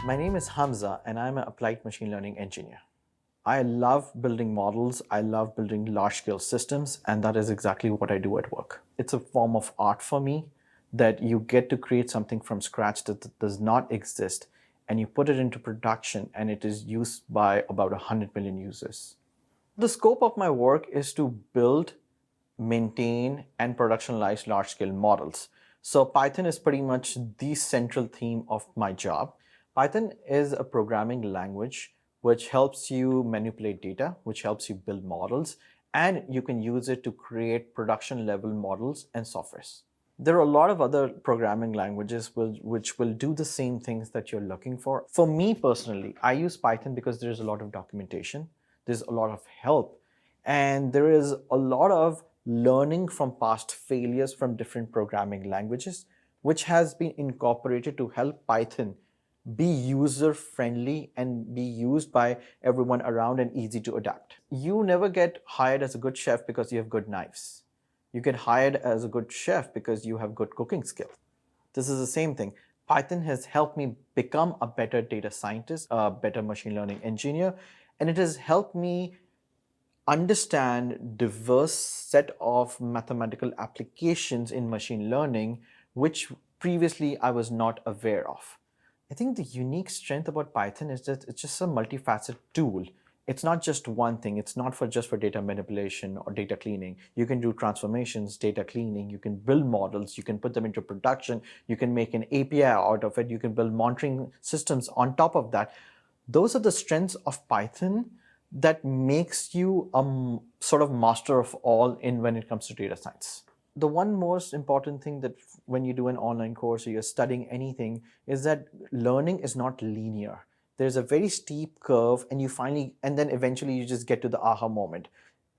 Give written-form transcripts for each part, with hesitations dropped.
My name is Hamza and I'm an applied machine learning engineer. I love building models, I love building large-scale systems, and that is exactly what I do at work. It's a form of art for me that you get to create something from scratch that does not exist, and you put it into production and it is used by about 100 million users. The scope of my work is to build, maintain, and productionalize large-scale models. So Python is pretty much the central theme of my job. Python is a programming language which helps you manipulate data, which helps you build models, and you can use it to create production level models and softwares. There are a lot of other programming languages which will do the same things that you're looking for. For me personally, I use Python because there's a lot of documentation, there's a lot of help, and there is a lot of learning from past failures from different programming languages, which has been incorporated to help Python be user friendly and be used by everyone around and easy to adapt. You never get hired as a good chef because you have good knives. You get hired as a good chef because you have good cooking skills. This is the same thing. Python has helped me become a better data scientist, a better machine learning engineer, and it has helped me understand diverse set of mathematical applications in machine learning, which previously I was not aware of. I think the unique strength about Python is that it's just a multifaceted tool. It's not just one thing. It's not for just for data manipulation or data cleaning. You can do transformations, data cleaning, you can build models, you can put them into production, you can make an API out of it, you can build monitoring systems on top of that. Those are the strengths of Python that makes you a sort of master of all in when it comes to data science. The one most important thing that when you do an online course or you're studying anything is that learning is not linear. There's a very steep curve and then eventually you just get to the aha moment.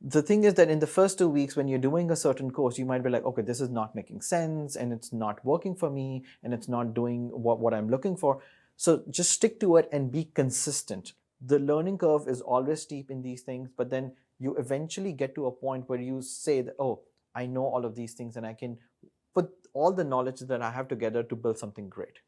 The thing is that in the first 2 weeks when you're doing a certain course, you might be like, okay, this is not making sense and it's not working for me and it's not doing what I'm looking for. So just stick to it and be consistent. The learning curve is always steep in these things, but then you eventually get to a point where you say that, oh, I know all of these things and I can put all the knowledge that I have together to build something great.